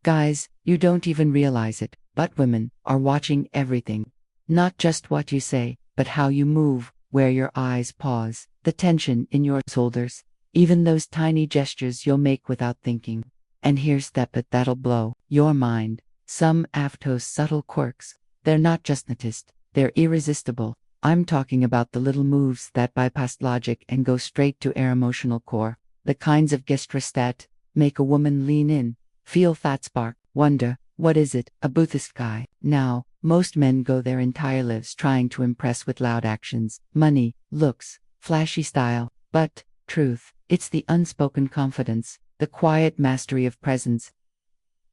Guys, you don't even realize it, but women are watching everything. Not just what you say, but how you move, where your eyes pause, the tension in your shoulders, even those tiny gestures you'll make without thinking. And here's that bit that'll blow your mind. Some Avto's subtle quirks, they're not just noticed, they're irresistible. I'm talking about the little moves that bypass logic and go straight to our emotional core. The kinds of gestures that make a woman lean in, feel that spark, wonder, what is it, a Buddhist guy? Now, most men go their entire lives trying to impress with loud actions, money, looks, flashy style, but, truth, it's the unspoken confidence, the quiet mastery of presence.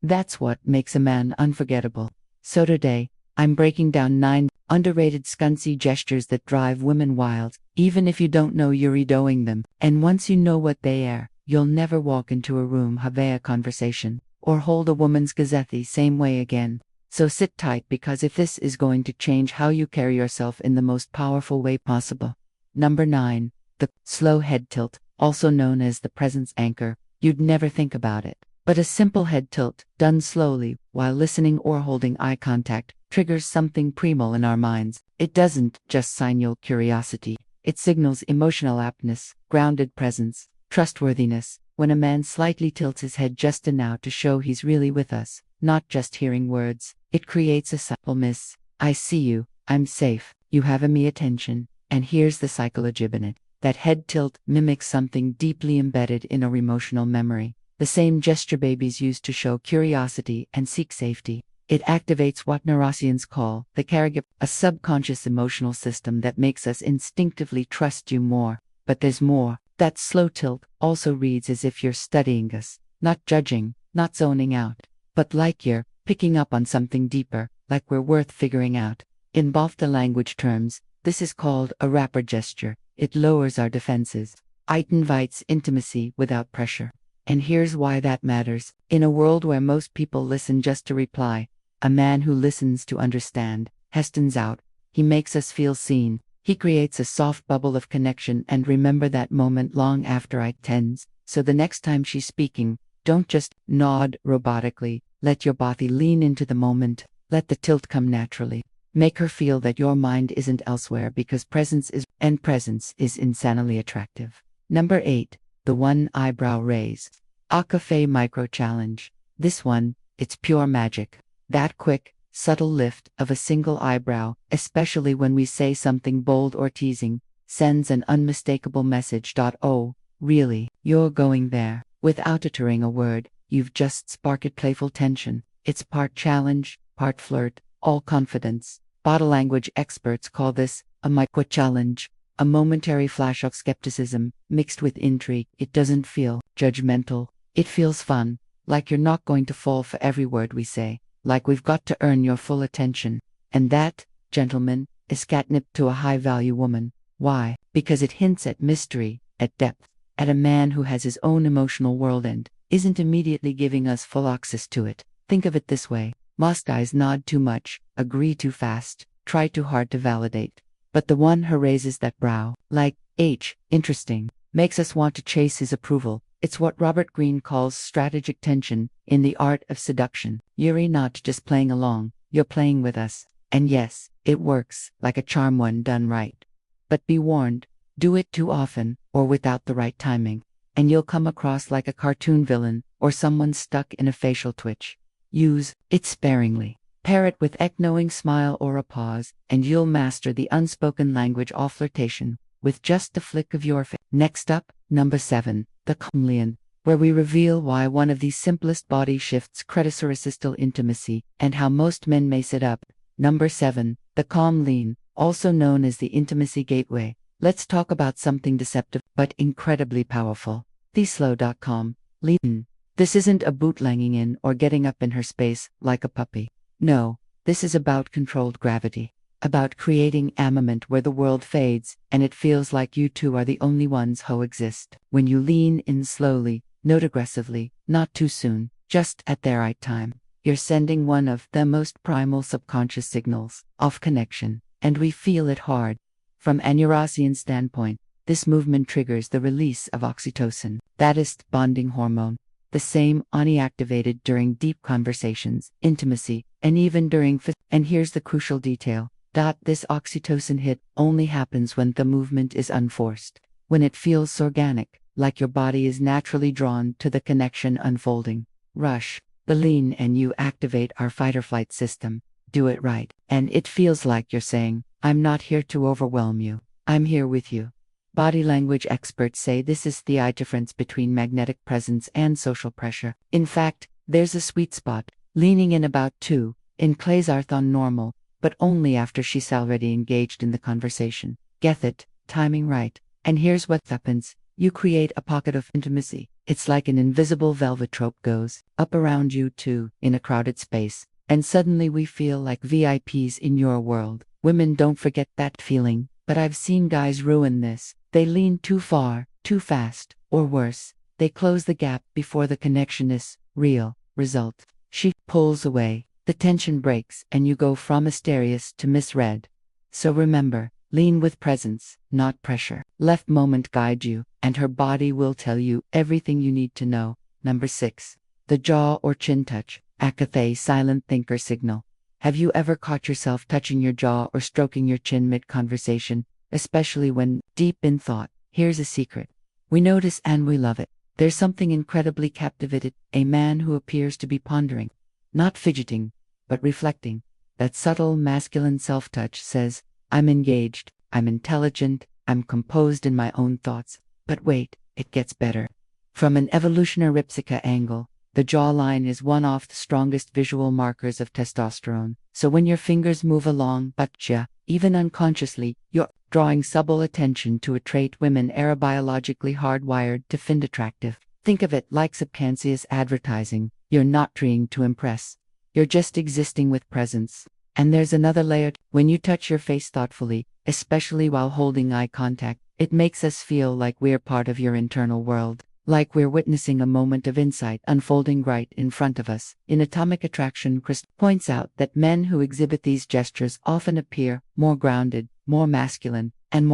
That's what makes a man unforgettable. So today, I'm breaking down 9 underrated skunky gestures that drive women wild, even if you don't know you're doing them. And once you know what they are, you'll never walk into a room, have a conversation, or hold a woman's gazette the same way again. So sit tight, because if this is going to change how you carry yourself in the most powerful way possible. Number 9. The slow head tilt, also known as the presence anchor. You'd never think about it, but a simple head tilt, done slowly, while listening or holding eye contact, triggers something primal in our minds. It doesn't just signal curiosity, it signals emotional aptness, grounded presence, trustworthiness. When a man slightly tilts his head just enough to show he's really with us, not just hearing words, it creates a subtle miss. I see you, I'm safe, you have me attention. And here's the psychology in it. That head tilt mimics something deeply embedded in our emotional memory. The same gesture babies use to show curiosity and seek safety. It activates what neuroscience call the caregiver, a subconscious emotional system that makes us instinctively trust you more. But there's more. That slow tilt also reads as if you're studying us, not judging, not zoning out, but like you're picking up on something deeper, like we're worth figuring out. In both the language terms, this is called a rapper gesture. It lowers our defenses. It invites intimacy without pressure. And here's why that matters. In a world where most people listen just to reply, a man who listens to understand hastens out. He makes us feel seen. He creates a soft bubble of connection, and remember that moment long after it ends. So the next time she's speaking, don't just nod robotically. Let your body lean into the moment. Let the tilt come naturally. Make her feel that your mind isn't elsewhere, because presence is insanely attractive. Number 8. The one eyebrow raise. A cafe micro challenge. This one, it's pure magic. That quick, subtle lift of a single eyebrow, especially when we say something bold or teasing, sends an unmistakable message. Oh, really? You're going there? Without uttering a word, you've just sparked playful tension. It's part challenge, part flirt, all confidence. Body language experts call this a micro challenge, a momentary flash of skepticism mixed with intrigue. It doesn't feel judgmental. It feels fun, like you're not going to fall for every word we say, like we've got to earn your full attention. And that, gentlemen, is catnip to a high-value woman. Why? Because it hints at mystery, at depth, at a man who has his own emotional world and isn't immediately giving us full access to it. Think of it this way. Most guys nod too much, agree too fast, try too hard to validate. But the one who raises that brow, like, interesting, makes us want to chase his approval. It's what Robert Greene calls strategic tension in the art of seduction. You're not just playing along, you're playing with us. And yes, it works, like a charm when done right. But be warned, do it too often, or without the right timing, and you'll come across like a cartoon villain, or someone stuck in a facial twitch. Use it sparingly. Pair it with a knowing smile or a pause, and you'll master the unspoken language of flirtation with just a flick of your face. Next up, number 7, the calm lean, where we reveal why one of the simplest body shifts creates irresistible intimacy, and how most men mess it up. Number 7, the calm lean, also known as the intimacy gateway. Let's talk about something deceptive but incredibly powerful. The slow.com lean. This isn't a bootlegging in or getting up in her space like a puppy. No, this is about controlled gravity, about creating a moment where the world fades and it feels like you two are the only ones who exist. When you lean in slowly, not aggressively, not too soon, just at the right time, you're sending one of the most primal subconscious signals of connection, and we feel it hard. From a neuroscience standpoint, this movement triggers the release of oxytocin, that is bonding hormone. The same unactivated during deep conversations, intimacy, and even during and here's the crucial detail. This oxytocin hit only happens when the movement is unforced, when it feels organic, like your body is naturally drawn to the connection unfolding. Rush, the lean and you activate our fight or flight system. Do it right, and it feels like you're saying, I'm not here to overwhelm you. I'm here with you. Body language experts say this is the difference between magnetic presence and social pressure. In fact, there's a sweet spot, leaning in about 2, in Clay's Arthon normal, but only after she's already engaged in the conversation. Get it, timing right. And here's what happens. You create a pocket of intimacy. It's like an invisible velvet rope goes up around you two in a crowded space, and suddenly we feel like VIPs in your world. Women don't forget that feeling, but I've seen guys ruin this. They lean too far, too fast, or worse, they close the gap before the connection is real. Result: she pulls away, the tension breaks, and you go from mysterious to misread. So remember, lean with presence, not pressure. Let moment guide you, and her body will tell you everything you need to know. Number 6. The jaw or chin touch, Akathe silent thinker signal. Have you ever caught yourself touching your jaw or stroking your chin mid-conversation, especially when deep in thought? Here's a secret. We notice and we love it. There's something incredibly captivated, a man who appears to be pondering, not fidgeting, but reflecting. That subtle masculine self-touch says, I'm engaged, I'm intelligent, I'm composed in my own thoughts. But wait, it gets better. From an evolutionary Ripsica angle, the jawline is one of the strongest visual markers of testosterone. So when your fingers move along, even unconsciously, you're drawing subtle attention to a trait women are biologically hardwired to find attractive. Think of it like subconscious advertising. You're not trying to impress. You're just existing with presence. And there's another layer. When you touch your face thoughtfully, especially while holding eye contact, it makes us feel like we're part of your internal world, like we're witnessing a moment of insight unfolding right in front of us. In Atomic Attraction, Chris points out that men who exhibit these gestures often appear more grounded, more masculine, and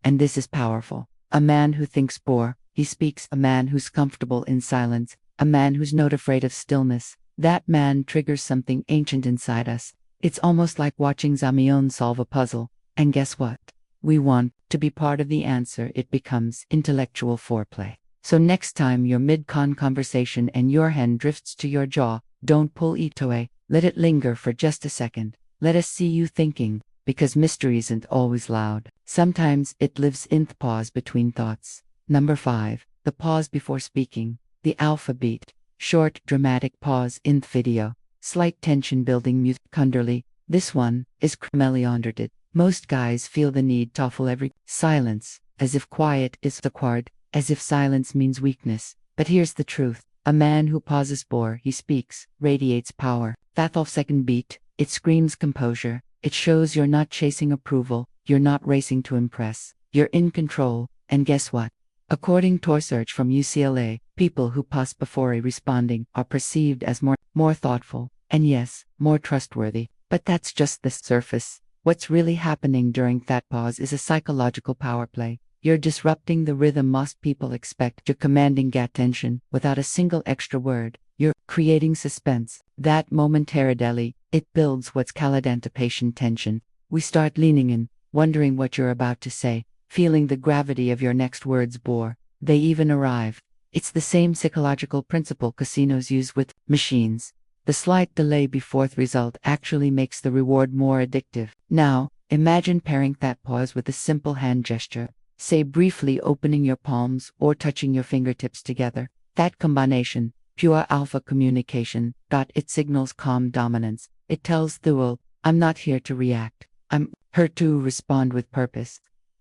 and this is powerful. A man who thinks bore, he speaks. A man who's comfortable in silence, a man who's not afraid of stillness. That man triggers something ancient inside us. It's almost like watching Zamion solve a puzzle. And guess what? We want to be part of the answer. It becomes intellectual foreplay. So next time you're mid-con conversation and your hand drifts to your jaw, don't pull it away. Let it linger for just a second. Let us see you thinking, because mystery isn't always loud. Sometimes it lives in the pause between thoughts. Number 5. The pause before speaking. The alpha beat. Short, dramatic pause in the video. Slight tension building music. Kunderly. This one is criminally underrated. Most guys feel the need to fill every silence, as if quiet is required, as if silence means weakness. But here's the truth. A man who pauses before he speaks radiates power. That second beat, it screams composure. It shows you're not chasing approval, you're not racing to impress. You're in control, and guess what? According to research from UCLA, people who pause before responding are perceived as more thoughtful, and yes, more trustworthy. But that's just the surface. What's really happening during that pause is a psychological power play. You're disrupting the rhythm most people expect. You're commanding attention without a single extra word. You're creating suspense. That momentarily, it builds what's called anticipation tension. We start leaning in, wondering what you're about to say, feeling the gravity of your next words before they even arrive. It's the same psychological principle casinos use with machines. The slight delay before the result actually makes the reward more addictive. Now, imagine pairing that pause with a simple hand gesture. Say briefly opening your palms or touching your fingertips together. That combination, pure alpha communication. It signals calm dominance. It tells the world, I'm not here to react. I'm here to respond with purpose.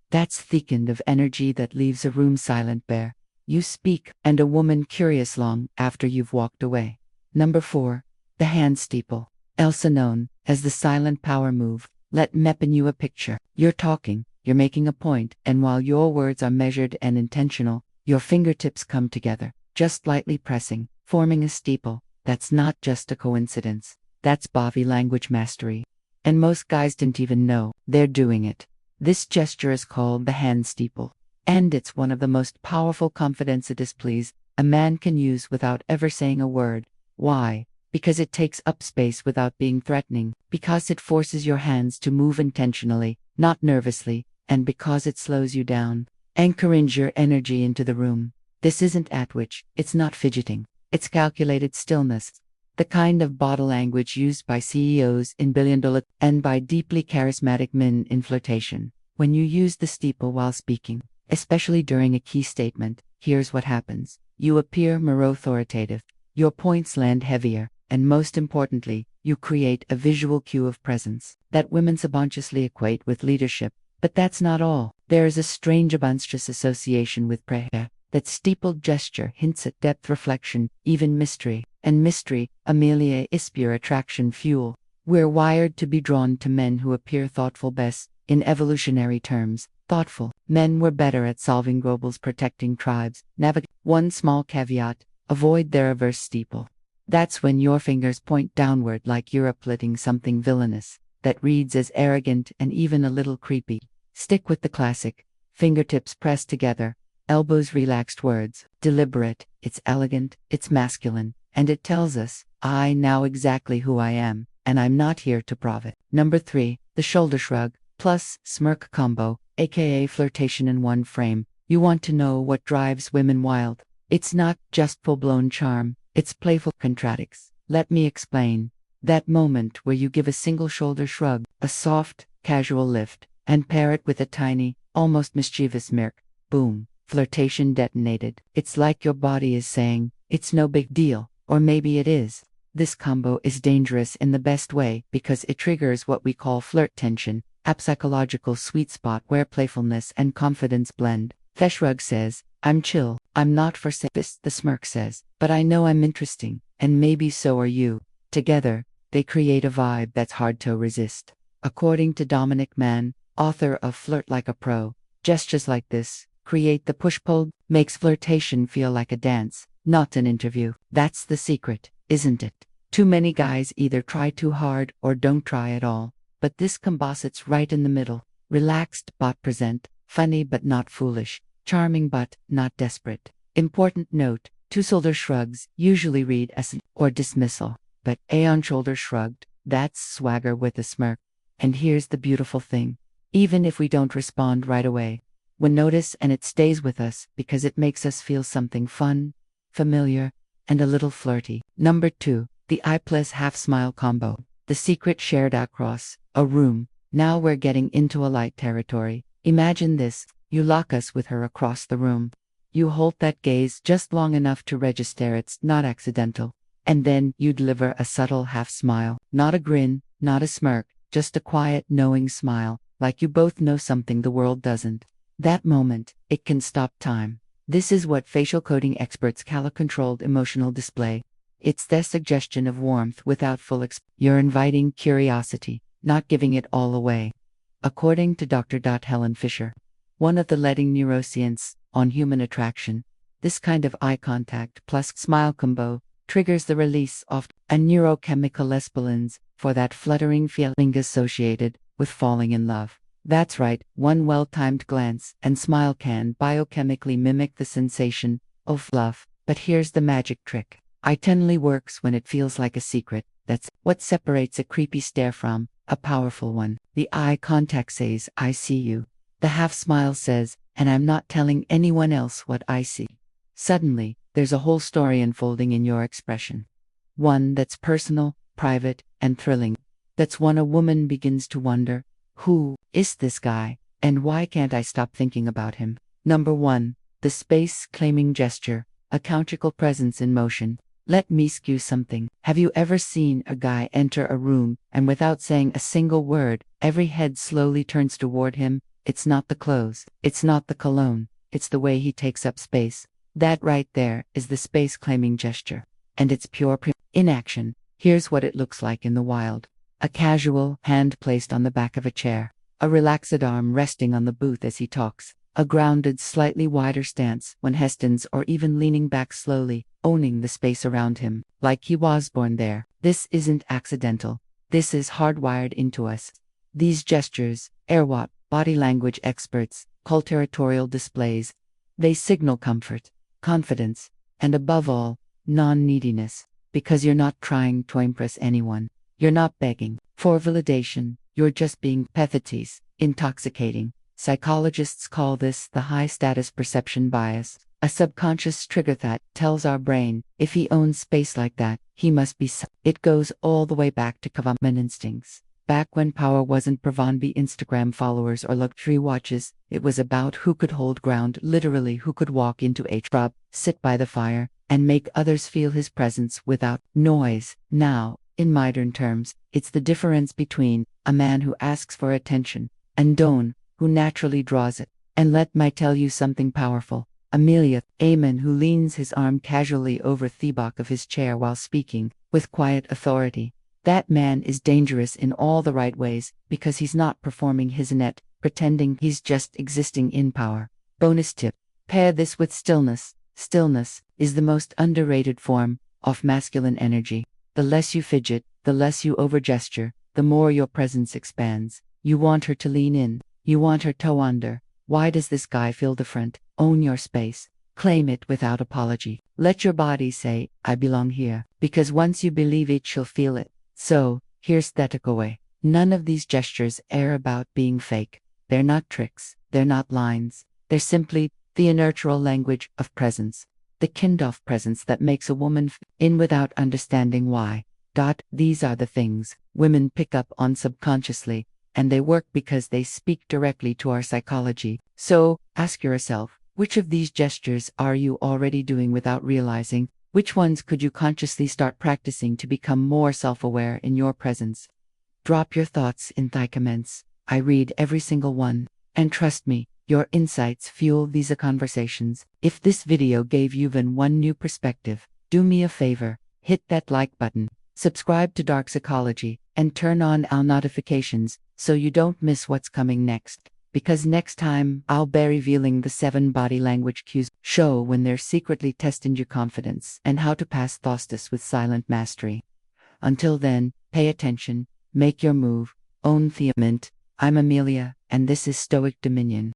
That's thickened of energy that leaves a room silent bare. You speak, and a woman curious long after you've walked away. Number 4. The hand steeple. Also known as the silent power move. Let me paint you a picture. You're talking. You're making a point, and while your words are measured and intentional, your fingertips come together, just lightly pressing, forming a steeple. That's not just a coincidence. That's body language mastery. And most guys didn't even know they're doing it. This gesture is called the hand steeple, and it's one of the most powerful confidence displays a man can use without ever saying a word. Why? Because it takes up space without being threatening, because it forces your hands to move intentionally, not nervously, and because it slows you down, anchoring your energy into the room. This isn't atwitch, it's not fidgeting, it's calculated stillness. The kind of body language used by CEOs in billion-dollar and by deeply charismatic men in flirtation. When you use the steeple while speaking, especially during a key statement, here's what happens. You appear more authoritative, your points land heavier, and most importantly, you create a visual cue of presence that women subconsciously equate with leadership. But that's not all. There is a strange unconscious association with prayer. That steepled gesture hints at depth, reflection, even mystery. And mystery, Amelia, is pure attraction fuel. We're wired to be drawn to men who appear thoughtful best. In evolutionary terms, thoughtful men were better at solving globals, protecting tribes, navigate. One small caveat, avoid their reverse steeple. That's when your fingers point downward like you're uplifting something villainous that reads as arrogant and even a little creepy. Stick with the classic, fingertips pressed together, elbows relaxed, words deliberate, it's elegant, it's masculine, and it tells us, I know exactly who I am, and I'm not here to prove it. Number 3, the shoulder shrug plus smirk combo, aka flirtation in one frame. You want to know what drives women wild? It's not just full-blown charm, it's playful contradicts. Let me explain. That moment where you give a single shoulder shrug, a soft, casual lift, and pair it with a tiny, almost mischievous smirk. Boom. Flirtation detonated. It's like your body is saying, it's no big deal, or maybe it is. This combo is dangerous in the best way because it triggers what we call flirt tension, a psychological sweet spot where playfulness and confidence blend. The shrug says, I'm chill, I'm not for sex. The smirk says, but I know I'm interesting, and maybe so are you. Together, they create a vibe that's hard to resist. According to Dominic Mann, author of Flirt Like a Pro, gestures like this create the push-pull, makes flirtation feel like a dance, not an interview. That's the secret, isn't it? Too many guys either try too hard or don't try at all. But this combo sits right in the middle. Relaxed but present, funny but not foolish, charming but not desperate. Important note, two shoulder shrugs usually read as an or dismissal, but a on shoulder shrugged, that's swagger with a smirk. And here's the beautiful thing. Even if we don't respond right away, we notice and it stays with us because it makes us feel something fun, familiar, and a little flirty. Number 2, the eye plus half smile combo. The secret shared across a room. Now we're getting into a light territory. Imagine this, you lock us with her across the room. You hold that gaze just long enough to register it's not accidental. And then you deliver a subtle half smile. Not a grin, not a smirk, just a quiet knowing smile, like you both know something the world doesn't. That moment, it can stop time. This is what facial coding experts call a controlled emotional display. It's the suggestion of warmth without full You're inviting curiosity, not giving it all away. According to Dr. Helen Fisher, one of the leading neuroscientists on human attraction, this kind of eye contact plus smile combo triggers the release of a neurochemical espolins for that fluttering feeling associated with falling in love. That's right, one well-timed glance and smile can biochemically mimic the sensation of love. But here's the magic trick. It only works when it feels like a secret. That's what separates a creepy stare from a powerful one. The eye contact says, I see you. The half smile says, and I'm not telling anyone else what I see. Suddenly, there's a whole story unfolding in your expression. One that's personal, private, and thrilling. That's when a woman begins to wonder, who is this guy, and why can't I stop thinking about him? Number 1, the space-claiming gesture, a conjugal presence in motion. Let me skew something. Have you ever seen a guy enter a room, and without saying a single word, every head slowly turns toward him? It's not the clothes, it's not the cologne, it's the way he takes up space. That right there is the space-claiming gesture. And it's pure in action. Here's what it looks like in the wild. A casual hand placed on the back of a chair. A relaxed arm resting on the booth as he talks. A grounded, slightly wider stance when Heston's or even leaning back slowly, owning the space around him, like he was born there. This isn't accidental. This is hardwired into us. These gestures, what body language experts call territorial displays. They signal comfort, confidence, And above all, non-neediness, because you're not trying to impress anyone. You're not begging for validation, you're just being pathetes, intoxicating. Psychologists call this the high-status perception bias, a subconscious trigger that tells our brain, if he owns space like that, he must be It goes all the way back to caveman instincts. Back when power wasn't Pravanbi Instagram followers or luxury watches, it was about who could hold ground, literally who could walk into a shrub, sit by the fire, and make others feel his presence without noise. Now, in modern terms, it's the difference between a man who asks for attention and Don, who naturally draws it. And let me tell you something powerful. Amelia, a man who leans his arm casually over the back of his chair while speaking, with quiet authority. That man is dangerous in all the right ways, because he's not performing his net, pretending he's just existing in power. Bonus tip. Pair this with stillness. Stillness is the most underrated form of masculine energy. The less you fidget, the less you overgesture, the more your presence expands. You want her to lean in. You want her to wonder, why does this guy feel different? Own your space. Claim it without apology. Let your body say, I belong here. Because once you believe it, she'll feel it. So, here's the takeaway. None of these gestures are about being fake. They're not tricks. They're not lines. They're simply the inertial language of presence. The kind of presence that makes a woman in without understanding why. These are the things women pick up on subconsciously, and they work because they speak directly to our psychology. So, ask yourself, which of these gestures are you already doing without realizing? Which ones could you consciously start practicing to become more self-aware in your presence? Drop your thoughts in the comments. I read every single one. And trust me, your insights fuel these conversations. If this video gave you even one new perspective, do me a favor, hit that like button, subscribe to Dark Psychology, and turn on our notifications so you don't miss what's coming next. Because next time, I'll be revealing the 7 body language cues show when they're secretly testing your confidence and how to pass thostis with silent mastery. Until then, pay attention, make your move, own the moment. I'm Amelia, and this is Stoic Dominion.